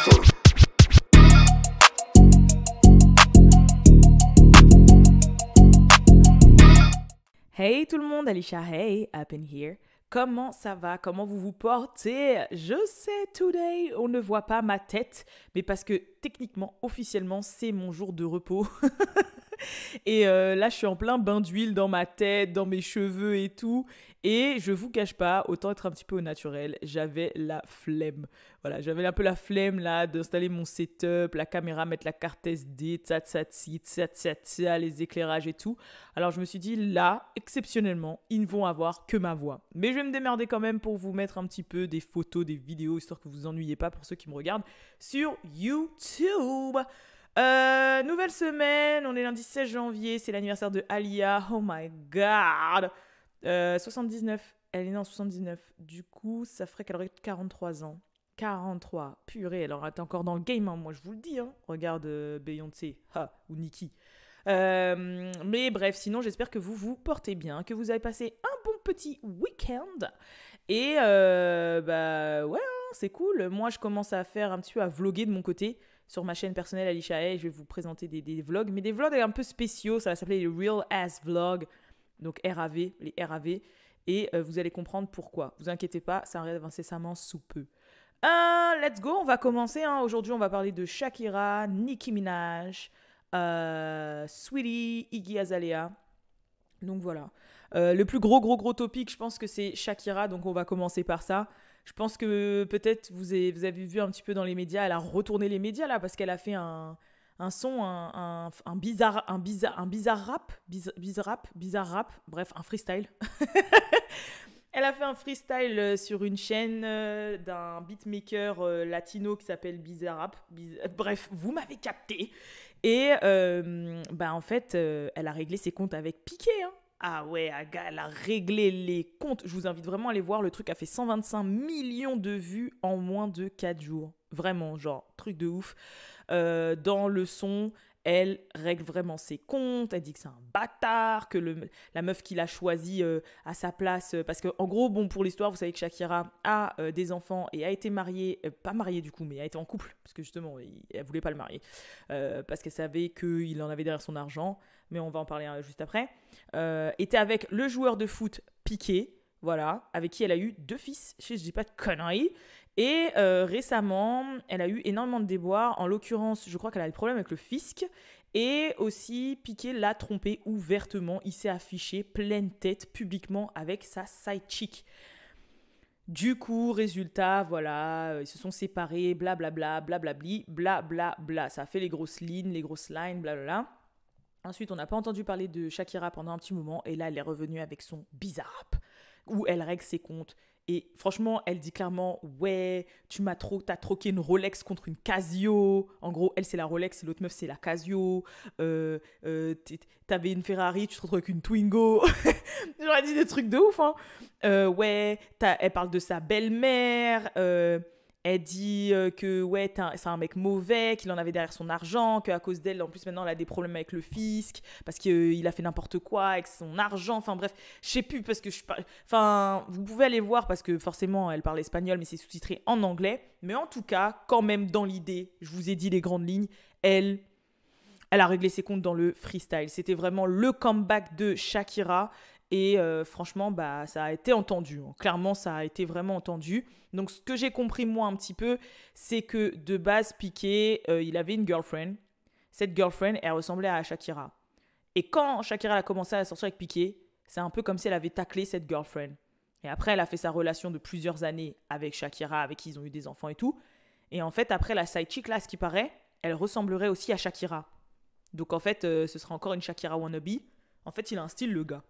Hey tout le monde, Alicia, hey, up in here. Comment ça va? Comment vous vous portez? Je sais, today, on ne voit pas ma tête, mais parce que techniquement, officiellement, c'est mon jour de repos. Et là, je suis en plein bain d'huile dans ma tête, dans mes cheveux et tout. Et je vous cache pas, autant être un petit peu au naturel, j'avais la flemme. Voilà, j'avais un peu la flemme là d'installer mon setup, la caméra, mettre la carte SD, les éclairages et tout. Alors je me suis dit, là, exceptionnellement, ils ne vont avoir que ma voix. Mais je vais me démerder quand même pour vous mettre un petit peu des photos, des vidéos, histoire que vous vous ennuyez pas pour ceux qui me regardent sur YouTube. Nouvelle semaine, on est lundi 16 janvier, c'est l'anniversaire de Alia, oh my god, 79, elle est née en 79, du coup ça ferait qu'elle aurait 43 ans, 43, purée, elle aurait été encore dans le game, hein, moi je vous le dis, hein. Regarde Beyoncé, ou Nicki. Mais bref, sinon j'espère que vous vous portez bien, que vous avez passé un bon petit week-end, et bah ouais, hein, c'est cool, moi je commence à faire un petit peu à vlogger de mon côté, sur ma chaîne personnelle Alicia Hay, je vais vous présenter des vlogs, mais des vlogs un peu spéciaux, ça va s'appeler les Real Ass Vlogs, donc RAV, les RAV, et vous allez comprendre pourquoi. Vous inquiétez pas, ça arrive incessamment sous peu. Let's go, on va commencer, hein. Aujourd'hui on va parler de Shakira, Nicki Minaj, Saweetie, Iggy Azalea, donc voilà. Le plus gros topic, je pense que c'est Shakira, donc on va commencer par ça. Je pense que peut-être vous avez vu un petit peu dans les médias, elle a retourné les médias là parce qu'elle a fait un son, un bizarre rap, bref, un freestyle. Elle a fait un freestyle sur une chaîne d'un beatmaker latino qui s'appelle Bizarrap. Bref, vous m'avez capté. Et bah en fait, elle a réglé ses comptes avec Piqué, hein. Ah ouais, elle a réglé les comptes. Je vous invite vraiment à aller voir. Le truc a fait 125 millions de vues en moins de 4 jours. Vraiment, genre, truc de ouf. Dans le son, elle règle vraiment ses comptes. Elle dit que c'est un bâtard, que la meuf qu'il a choisie à sa place. Parce que, en gros, bon, pour l'histoire, vous savez que Shakira a des enfants et a été mariée, pas mariée du coup, mais a été en couple. Parce que justement, elle voulait pas le marier. Parce qu'elle savait qu'il en avait derrière son argent. Mais on va en parler juste après. Était avec le joueur de foot Piqué, voilà, avec qui elle a eu 2 fils, je dis pas de conneries. Et récemment, elle a eu énormément de déboires. En l'occurrence, je crois qu'elle a des problèmes avec le fisc. Et aussi, Piqué l'a trompée ouvertement. Il s'est affiché pleine tête publiquement avec sa side chick. Du coup, résultat, voilà, ils se sont séparés, blablabla, blablabli, blablabla. Ça a fait les grosses lignes, blablabla. Ensuite, on n'a pas entendu parler de Shakira pendant un petit moment. Et là, elle est revenue avec son Bizarrap, où elle règle ses comptes. Et franchement, elle dit clairement, ouais, t'as troqué une Rolex contre une Casio. En gros, elle, c'est la Rolex et l'autre meuf, c'est la Casio. T'avais une Ferrari, tu te retrouves avec une Twingo. J'aurais dit des trucs de ouf, hein. Ouais, elle parle de sa belle-mère. Elle dit que ouais, c'est un mec mauvais, qu'il en avait derrière son argent, qu'à cause d'elle, en plus maintenant, elle a des problèmes avec le fisc, parce qu'il a fait n'importe quoi avec son argent. Enfin bref, je sais plus, parce que enfin, vous pouvez aller voir, parce que forcément, elle parle espagnol, mais c'est sous-titré en anglais. Mais en tout cas, quand même, dans l'idée, je vous ai dit les grandes lignes, elle a réglé ses comptes dans le freestyle. C'était vraiment le comeback de Shakira. Et franchement, bah, ça a été entendu. Hein. Clairement, ça a été vraiment entendu. Donc, ce que j'ai compris, moi, un petit peu, c'est que de base, Piqué, il avait une girlfriend. Cette girlfriend, elle ressemblait à Shakira. Et quand Shakira a commencé à sortir avec Piqué, c'est un peu comme si elle avait taclé cette girlfriend. Et après, elle a fait sa relation de plusieurs années avec Shakira, avec qui ils ont eu des enfants et tout. Et en fait, après, la side chick, là, ce qui paraît, elle ressemblerait aussi à Shakira. Donc, en fait, ce sera encore une Shakira wannabe. En fait, il a un style, le gars.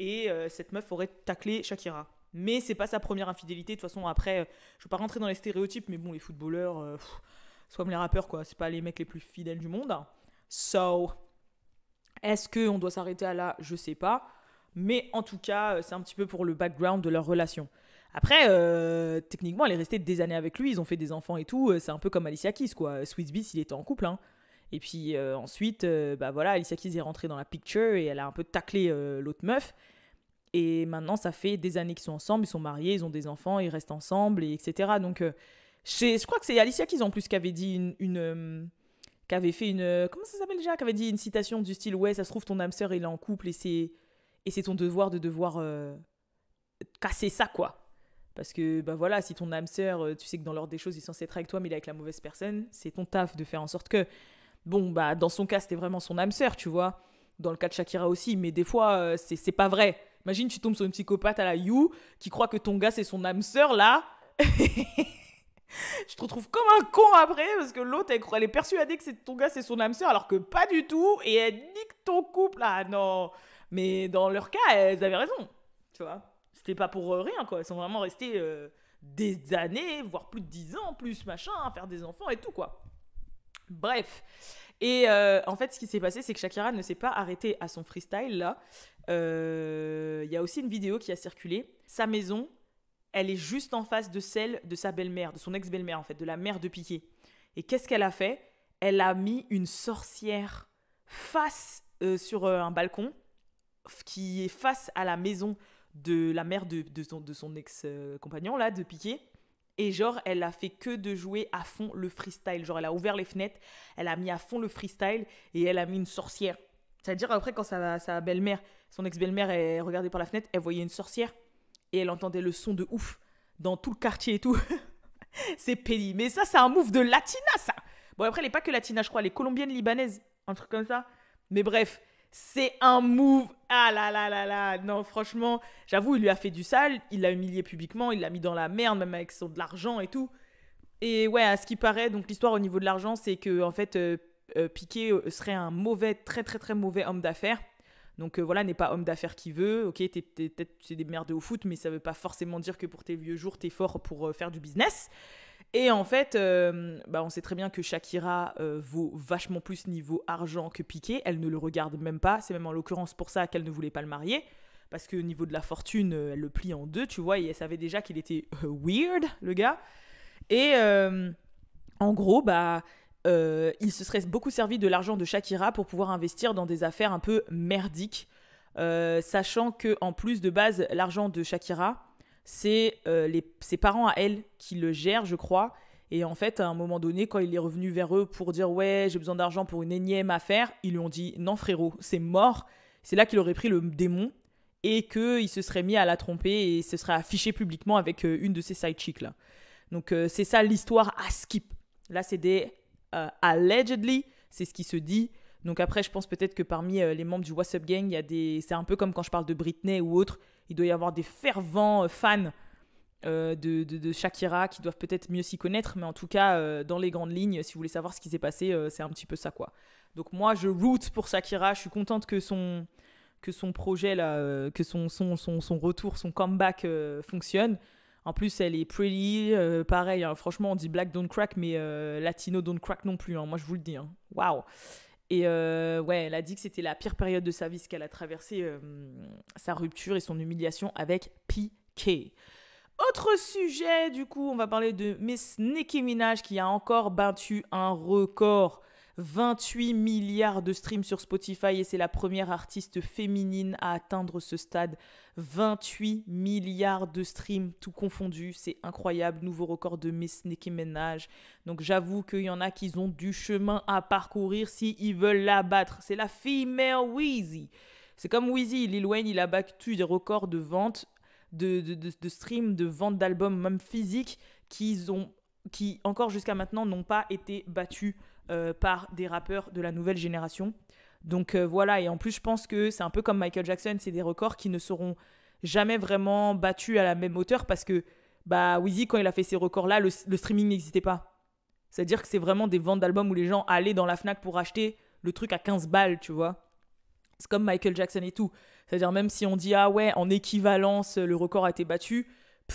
Et cette meuf aurait taclé Shakira. Mais c'est pas sa première infidélité. De toute façon, après, je veux pas rentrer dans les stéréotypes, mais bon, les footballeurs, c'est comme les rappeurs, quoi. C'est pas les mecs les plus fidèles du monde. So, est-ce qu'on doit s'arrêter à là? Je sais pas. Mais en tout cas, c'est un petit peu pour le background de leur relation. Après, techniquement, elle est restée des années avec lui. Ils ont fait des enfants et tout. C'est un peu comme Alicia Keys, quoi. Swizz Beatz, il était en couple, hein. Et puis ensuite, bah voilà, Alicia Keys est rentrée dans la picture et elle a un peu taclé l'autre meuf. Et maintenant, ça fait des années qu'ils sont ensemble, ils sont mariés, ils ont des enfants, ils restent ensemble, etc. Donc Je crois que c'est Alicia Keys en plus qui avait dit qui avait fait une... Comment ça s'appelle déjà? Qui avait dit une citation du style, ouais, ça se trouve, ton âme sœur, il est en couple et c'est ton devoir de devoir casser ça, quoi. Parce que, bah voilà, si ton âme sœur, tu sais que dans l'ordre des choses, il est censé être avec toi, mais il est avec la mauvaise personne, c'est ton taf de faire en sorte que... Bon, bah, dans son cas, c'était vraiment son âme sœur, tu vois. Dans le cas de Shakira aussi, mais des fois, c'est pas vrai. Imagine, tu tombes sur une psychopathe à la You qui croit que ton gars, c'est son âme sœur, là. Je te retrouve comme un con après, parce que l'autre, elle est persuadée que ton gars, c'est son âme sœur, alors que pas du tout, et elle nique ton couple, là. Non. Mais dans leur cas, elles avaient raison, tu vois. C'était pas pour rien, quoi. Elles sont vraiment restées des années, voire plus de 10 ans, plus machin, à faire des enfants et tout, quoi. Bref. Et en fait, ce qui s'est passé, c'est que Shakira ne s'est pas arrêtée à son freestyle, là. Il y a aussi une vidéo qui a circulé. Sa maison, elle est juste en face de celle de sa belle-mère, de son ex-belle-mère, en fait, de la mère de Piqué. Et qu'est-ce qu'elle a fait? Elle a mis une sorcière face sur un balcon qui est face à la maison de la mère de son ex-compagnon, là, de Piqué. Et genre, elle a fait que de jouer à fond le freestyle. Genre, elle a ouvert les fenêtres, elle a mis à fond le freestyle et elle a mis une sorcière. C'est-à-dire, après, quand sa belle-mère, son ex-belle-mère, elle regardait par la fenêtre, elle voyait une sorcière et elle entendait le son de ouf dans tout le quartier et tout. C'est pénible. Mais ça, c'est un move de latina, ça. Bon, après, elle n'est pas que latina, je crois. Elle est colombienne, libanaise, un truc comme ça. Mais bref, c'est un move. Ah là là là là. Non, franchement, j'avoue, il lui a fait du sale. Il l'a humilié publiquement. Il l'a mis dans la merde, même avec de l'argent et tout. Et ouais, à ce qui paraît, donc l'histoire au niveau de l'argent, c'est que en fait, Piqué serait un mauvais, très très très mauvais homme d'affaires. Donc voilà, n'est pas homme d'affaires qui veut. Ok, peut-être tu es des merdes au foot, mais ça veut pas forcément dire que pour tes vieux jours, t'es fort pour faire du business. Et en fait, bah, on sait très bien que Shakira vaut vachement plus niveau argent que Piqué. Elle ne le regarde même pas. C'est même en l'occurrence pour ça qu'elle ne voulait pas le marier. Parce que au niveau de la fortune, elle le plie en deux, tu vois. Et elle savait déjà qu'il était weird, le gars. Et en gros, bah, il se serait beaucoup servi de l'argent de Shakira pour pouvoir investir dans des affaires un peu merdiques. Sachant que en plus de base, l'argent de Shakira, c'est ses parents à elle qui le gèrent, je crois. Et en fait, à un moment donné, quand il est revenu vers eux pour dire « Ouais, j'ai besoin d'argent pour une énième affaire », ils lui ont dit « Non frérot, c'est mort ». C'est là qu'il aurait pris le démon et qu'il se serait mis à la tromper et se serait affiché publiquement avec une de ses side chicks là. Donc c'est ça l'histoire à skip. Là, c'est des allegedly, c'est ce qui se dit. Donc après, je pense peut-être que parmi les membres du What's Up Gang, il y a des... C'est un peu comme quand je parle de Britney ou autre. Il doit y avoir des fervents fans de Shakira qui doivent peut-être mieux s'y connaître. Mais en tout cas, dans les grandes lignes, si vous voulez savoir ce qui s'est passé, c'est un petit peu ça, quoi. Donc moi, je root pour Shakira. Je suis contente que son projet, là, que son retour, son comeback fonctionne. En plus, elle est pretty, pareil, hein, franchement, on dit black don't crack, mais latino don't crack non plus, hein, moi je vous le dis. Waouh! Wow. Et ouais, elle a dit que c'était la pire période de sa vie, ce qu'elle a traversé, sa rupture et son humiliation avec Piqué. Autre sujet, du coup, on va parler de Miss Nicki Minaj qui a encore battu un record. 28 milliards de streams sur Spotify et c'est la première artiste féminine à atteindre ce stade. 28 milliards de streams, tout confondu. C'est incroyable. Nouveau record de Miss Nicki Minaj. Donc j'avoue qu'il y en a qui ont du chemin à parcourir s'ils veulent la battre. C'est la female Weezy. C'est comme Weezy. Lil Wayne, il a battu des records de vente, de streams, de vente d'albums, même physiques, qui encore jusqu'à maintenant n'ont pas été battus par des rappeurs de la nouvelle génération. Donc voilà, et en plus je pense que c'est un peu comme Michael Jackson, c'est des records qui ne seront jamais vraiment battus à la même hauteur parce que bah Weezy, quand il a fait ces records-là, le streaming n'existait pas. C'est-à-dire que c'est vraiment des ventes d'albums où les gens allaient dans la Fnac pour acheter le truc à 15 balles, tu vois. C'est comme Michael Jackson et tout. C'est-à-dire même si on dit ah ouais, en équivalence, le record a été battu,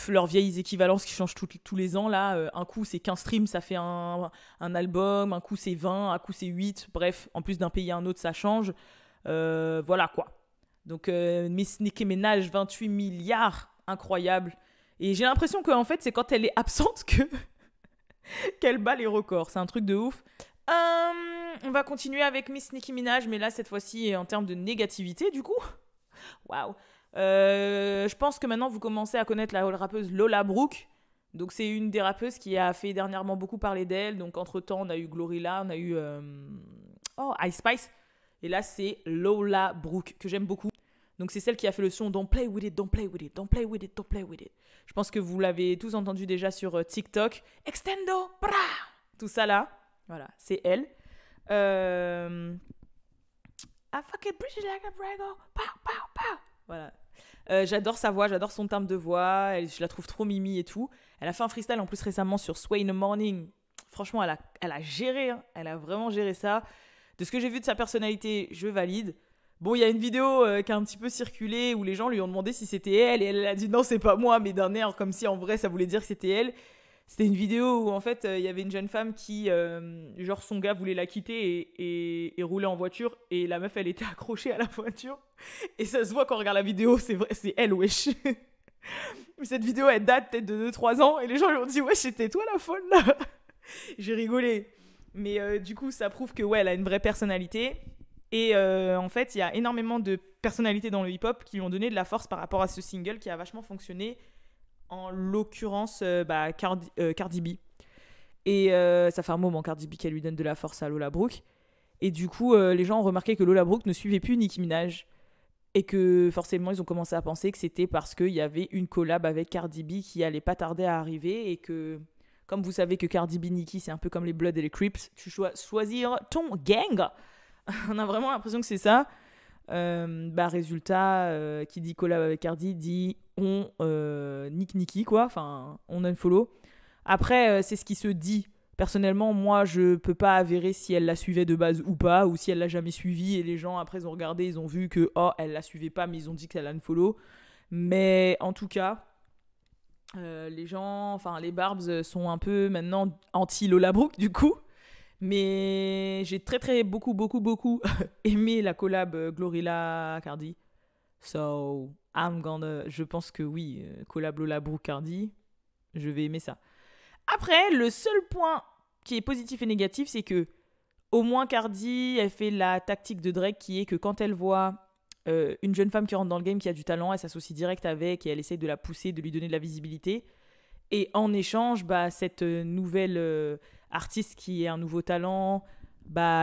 leurs vieilles équivalences qui changent tous les ans, là, un coup c'est 15 streams, ça fait un album, un coup c'est 20, un coup c'est 8, bref, en plus d'un pays à un autre, ça change. Voilà quoi. Donc Miss Nicki Minaj, 28 milliards, incroyable. Et j'ai l'impression qu'en fait, c'est quand elle est absente qu'elle bat les records. C'est un truc de ouf. On va continuer avec Miss Nicki Minaj, mais là, cette fois-ci, en termes de négativité, du coup. Waouh. Je pense que maintenant vous commencez à connaître la rappeuse Lola Brooke. Donc c'est une des rappeuses qui a fait dernièrement beaucoup parler d'elle. Donc entre-temps, on a eu Glorilla, on a eu Ice Spice. Et là, c'est Lola Brooke, que j'aime beaucoup. Donc c'est celle qui a fait le son Don't play with it, don't play with it, don't play with it, don't play with it. Je pense que vous l'avez tous entendu déjà sur TikTok. Extendo, bra, tout ça là. Voilà, c'est elle. I fucking preach it like a brago. Pow, pow, pow. Voilà. J'adore sa voix, j'adore son timbre de voix. Je la trouve trop mimi et tout. Elle a fait un freestyle en plus récemment sur Sway in the Morning. Franchement, elle a géré. Hein. Elle a vraiment géré ça. De ce que j'ai vu de sa personnalité, je valide. Bon, il y a une vidéo qui a un petit peu circulé où les gens lui ont demandé si c'était elle. Et elle a dit non, c'est pas moi, mais d'un air comme si en vrai ça voulait dire que c'était elle. C'était une vidéo où en fait il y avait une jeune femme qui, genre son gars voulait la quitter et roulait en voiture. Et la meuf elle était accrochée à la voiture. Et ça se voit quand on regarde la vidéo, c'est vrai, c'est elle, wesh. Cette vidéo elle date peut-être de 2-3 ans. Et les gens lui ont dit wesh, c'était toi la folle là. J'ai rigolé. Mais du coup ça prouve que ouais, elle a une vraie personnalité. Et en fait il y a énormément de personnalités dans le hip-hop qui lui ont donné de la force par rapport à ce single qui a vachement fonctionné. En l'occurrence, Cardi B. Et ça fait un moment, Cardi B, qu'elle lui donne de la force à Lola Brooke. Et du coup, les gens ont remarqué que Lola Brooke ne suivait plus Nicki Minaj. Et que forcément, ils ont commencé à penser que c'était parce qu'il y avait une collab avec Cardi B qui allait pas tarder à arriver. Et que, comme vous savez que Cardi B, Nicki, c'est un peu comme les Bloods et les Crips, tu choisir ton gang. On a vraiment l'impression que c'est ça. Résultat, qui dit collab avec Cardi dit on nique Nicki quoi, enfin on unfollow. Après c'est ce qui se dit. Personnellement moi je peux pas avérer si elle la suivait de base ou pas, ou si elle l'a jamais suivie et les gens après ils ont regardé, ils ont vu que oh elle la suivait pas mais ils ont dit qu'elle unfollow. Mais en tout cas les gens, enfin les Barbs sont un peu maintenant anti Lola Brooke du coup. Mais j'ai beaucoup aimé la collab Glorilla Cardi. So, je pense que oui, collab Lola Brooke Cardi, je vais aimer ça. Après, le seul point qui est positif et négatif, c'est que au moins Cardi, elle fait la tactique de Drake qui est que quand elle voit une jeune femme qui rentre dans le game, qui a du talent, elle s'associe direct avec et elle essaie de la pousser, de lui donner de la visibilité. Et en échange, cette nouvelle artiste qui est un nouveau talent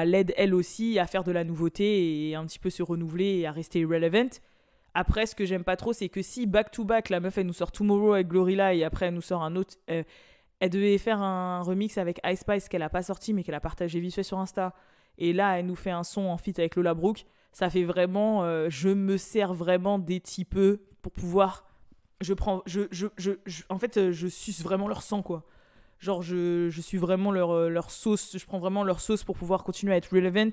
l'aide elle aussi à faire de la nouveauté et un petit peu se renouveler et à rester relevant. Après, ce que j'aime pas trop, c'est que si back-to-back, la meuf, elle nous sort Tomorrow avec Glorilla et après, elle nous sort un autre... elle devait faire un remix avec Ice Spice qu'elle a pas sorti mais qu'elle a partagé vite fait sur Insta. Et là, elle nous fait un son en feat avec Lola Brooke. Ça fait vraiment... je me sers vraiment des petits peu pour pouvoir... En fait, je suce vraiment leur sang, quoi. Genre, je suis vraiment leur sauce. Je prends vraiment leur sauce pour pouvoir continuer à être relevant.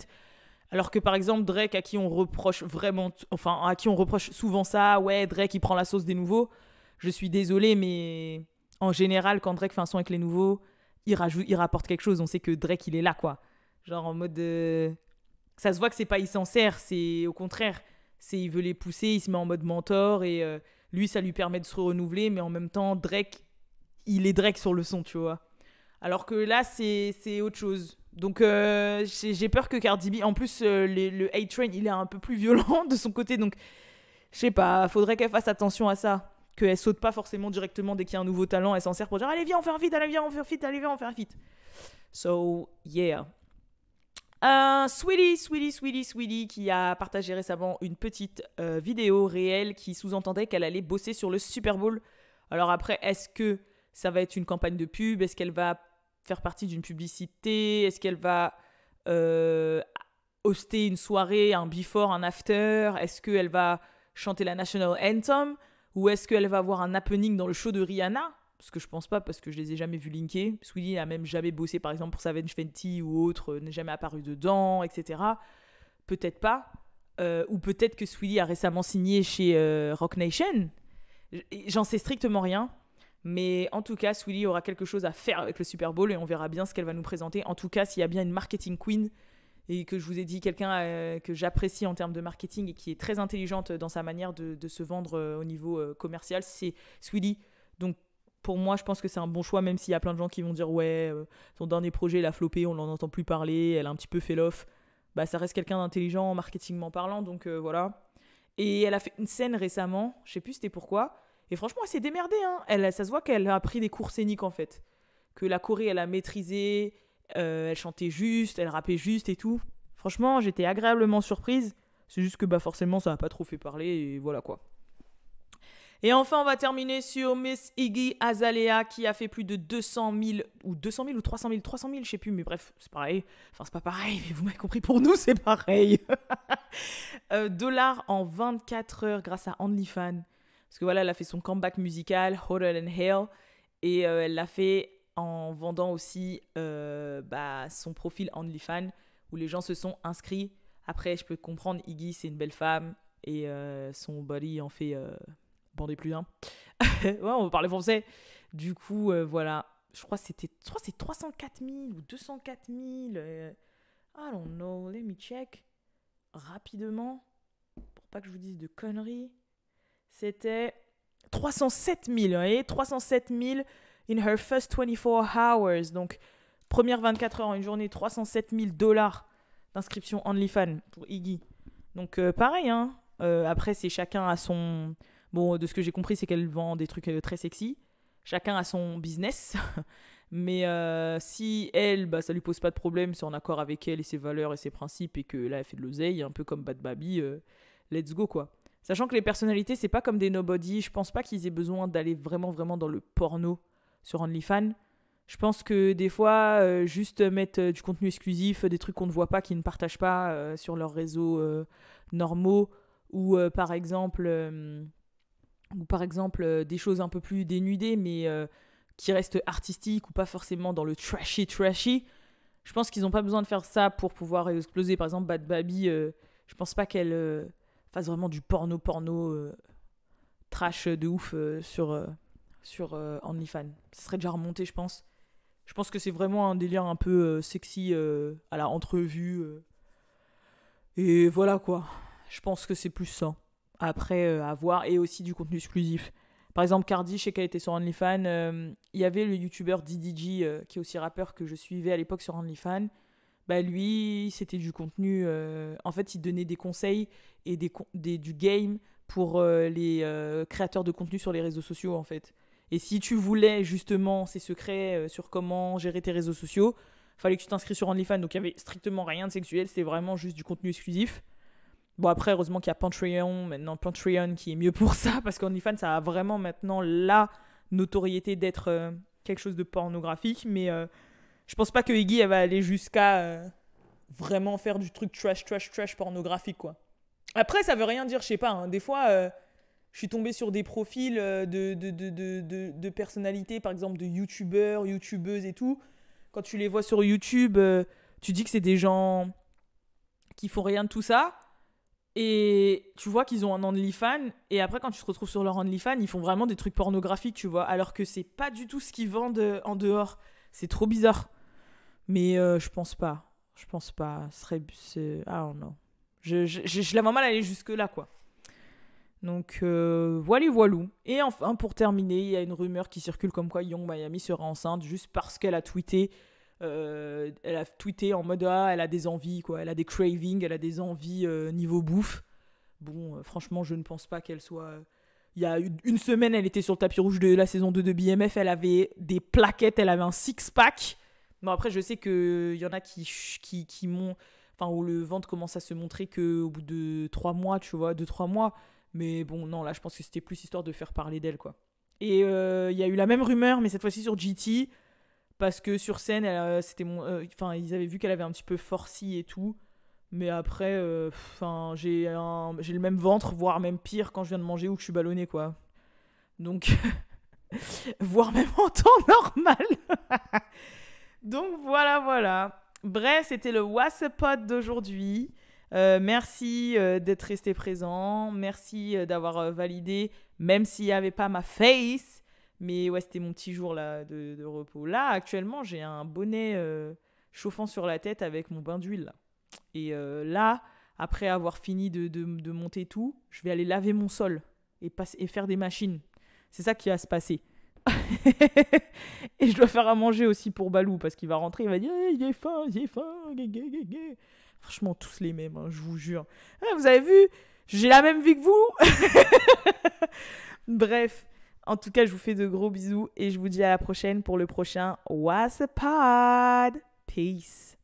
Alors que, par exemple, Drake, à qui on reproche souvent ça, ouais, Drake, il prend la sauce des nouveaux. Je suis désolée, mais en général, quand Drake fait un son avec les nouveaux, il rapporte quelque chose. On sait que Drake, il est là, quoi. Genre, en mode... Ça se voit que c'est pas il s'en sert, c'est au contraire. C'est il veut les pousser, il se met en mode mentor et... lui, ça lui permet de se renouveler, mais en même temps, Drake, il est Drake sur le son, tu vois. Alors que là, c'est autre chose. Donc, j'ai peur que Cardi B... En plus, le hate train, il est un peu plus violent de son côté. Donc, je sais pas, faudrait qu'elle fasse attention à ça. Qu'elle saute pas forcément directement dès qu'il y a un nouveau talent. Elle s'en sert pour dire « Allez, viens, on fait un feat, allez, viens, on fait un feat, allez, viens, on fait un feat. » So, yeah. Sweetie, qui a partagé récemment une petite vidéo réelle qui sous-entendait qu'elle allait bosser sur le Super Bowl. Alors après, est-ce que ça va être une campagne de pub? Est-ce qu'elle va faire partie d'une publicité? Est-ce qu'elle va hoster une soirée, un before, un after? Est-ce qu'elle va chanter la National Anthem? Ou est-ce qu'elle va avoir un happening dans le show de Rihanna? Parce que je pense pas, parce que je les ai jamais vus linker. Sweetie n'a même jamais bossé, par exemple, pour Savage Fenty ou autre, n'est jamais apparu dedans, etc. Peut-être pas. Ou peut-être que Sweetie a récemment signé chez Roc Nation. J'en sais strictement rien. Mais en tout cas, Sweetie aura quelque chose à faire avec le Super Bowl et on verra bien ce qu'elle va nous présenter. En tout cas, s'il y a bien une marketing queen et que je vous ai dit quelqu'un que j'apprécie en termes de marketing et qui est très intelligente dans sa manière de se vendre au niveau commercial, c'est Sweetie. Donc, pour moi, je pense que c'est un bon choix, même s'il y a plein de gens qui vont dire « Ouais, son dernier projet, il a floppé, on n'en entend plus parler, elle a un petit peu fait l'off. » Ça reste quelqu'un d'intelligent, marketingment parlant, donc voilà. Et elle a fait une scène récemment, je sais plus c'était pourquoi, Et franchement, elle s'est démerdée. Hein. Ça se voit qu'elle a appris des cours scéniques, en fait. Que la choré, elle a maîtrisé, elle chantait juste, elle rappait juste et tout. Franchement, j'étais agréablement surprise. C'est juste que bah, forcément, ça n'a pas trop fait parler et voilà quoi. Et enfin, on va terminer sur Miss Iggy Azalea qui a fait plus de 200 000 ou 300 000, je sais plus, mais bref, c'est pareil. Enfin, c'est pas pareil, mais vous m'avez compris, pour nous, c'est pareil. Dollars en 24 heures grâce à OnlyFans. Parce que voilà, elle a fait son comeback musical, Hotter Than Hell, et elle l'a fait en vendant aussi son profil OnlyFans, où les gens se sont inscrits. Après, je peux comprendre, Iggy, c'est une belle femme, et son body en fait... bandez plus d'un. Ouais, on va parler français. Du coup, voilà. Je crois que c'est 304 000 ou 204 000. I don't know. Let me check. Rapidement. Pour pas que je vous dise de conneries. C'était 307 000. Vous voyez, 307 000 in her first 24 hours. Donc, première 24 heures en une journée, 307 000 $ d'inscription OnlyFans pour Iggy. Donc, pareil, hein. Après, c'est chacun à son... Bon, de ce que j'ai compris, c'est qu'elle vend des trucs très sexy. Chacun a son business. Mais si elle, bah, ça lui pose pas de problème, c'est en accord avec elle et ses valeurs et ses principes et que là, elle fait de l'oseille, un peu comme Bad Baby, let's go, quoi. Sachant que les personnalités, c'est pas comme des nobody. Je pense pas qu'ils aient besoin d'aller vraiment, vraiment dans le porno sur OnlyFans. Je pense que des fois, juste mettre du contenu exclusif, des trucs qu'on ne voit pas, qu'ils ne partagent pas sur leurs réseaux normaux, ou par exemple... des choses un peu plus dénudées, mais qui restent artistiques ou pas forcément dans le trashy. Je pense qu'ils n'ont pas besoin de faire ça pour pouvoir exploser. Par exemple, Bad Baby, je pense pas qu'elle fasse vraiment du porno trash de ouf sur OnlyFans. Ça serait déjà remonté, je pense. Je pense que c'est vraiment un délire un peu sexy à la entrevue. Et voilà quoi. Je pense que c'est plus ça. Après, à voir. Et aussi du contenu exclusif. Par exemple, Cardi, je sais qu'elle était sur OnlyFans. Il y avait le youtubeur DDG, qui est aussi rappeur que je suivais à l'époque sur OnlyFans. Bah, lui, c'était du contenu... en fait, il donnait des conseils et du game pour les créateurs de contenu sur les réseaux sociaux, en fait. Et si tu voulais, justement, ces secrets sur comment gérer tes réseaux sociaux, fallait que tu t'inscris sur OnlyFans. Donc, il n'y avait strictement rien de sexuel. C'était vraiment juste du contenu exclusif. Bon, après, heureusement qu'il y a Patreon, maintenant Patreon qui est mieux pour ça, parce qu'OnlyFans, ça a vraiment maintenant la notoriété d'être quelque chose de pornographique, mais je pense pas que Iggy, elle va aller jusqu'à vraiment faire du truc trash pornographique, quoi. Après, ça veut rien dire, je sais pas, hein. Des fois, je suis tombée sur des profils de personnalités, par exemple de youtubeurs, youtubeuses et tout. Quand tu les vois sur YouTube, tu dis que c'est des gens qui font rien de tout ça. Et tu vois qu'ils ont un OnlyFans, et après quand tu te retrouves sur leur OnlyFans, ils font vraiment des trucs pornographiques, tu vois, alors que c'est pas du tout ce qu'ils vendent en dehors. C'est trop bizarre. Mais je pense pas. I don't know. Je la vois mal aller jusque là, quoi. Donc voilou. Et enfin, pour terminer, il y a une rumeur qui circule comme quoi Young Miami sera enceinte juste parce qu'elle a tweeté. Elle a tweeté en mode elle a des envies, quoi. Elle a des cravings, elle a des envies niveau bouffe. Bon, franchement, je ne pense pas qu'elle soit... Il y a une semaine, elle était sur le tapis rouge de la saison 2 de BMF, elle avait des plaquettes, elle avait un six-pack. Bon, après, je sais qu'il y en a qui m'ont... Enfin, où le ventre commence à se montrer qu'au bout de 3 mois, tu vois, 2-3 mois. Mais bon, non, là, je pense que c'était plus histoire de faire parler d'elle, quoi. Et il y a eu la même rumeur, mais cette fois-ci sur GT. Parce que sur scène, ils avaient vu qu'elle avait un petit peu forci et tout. Mais après, j'ai le même ventre, voire même pire quand je viens de manger ou que je suis ballonnée, quoi. Donc, voire même en temps normal. Donc, voilà. Bref, c'était le WhatsApp d'aujourd'hui. Merci d'être resté présent. Merci d'avoir validé, même s'il n'y avait pas ma face. Mais ouais, c'était mon petit jour là, de repos. Là, actuellement, j'ai un bonnet chauffant sur la tête avec mon bain d'huile. Là. Et là, après avoir fini de monter tout, je vais aller laver mon sol et faire des machines. C'est ça qui va se passer. Et je dois faire à manger aussi pour Balou, parce qu'il va rentrer, il va dire hey, j'ai faim. Franchement, tous les mêmes, hein, je vous jure. Ah, vous avez vu, j'ai la même vie que vous. Bref. En tout cas, je vous fais de gros bisous et je vous dis à la prochaine pour le prochain What's Pod. Peace.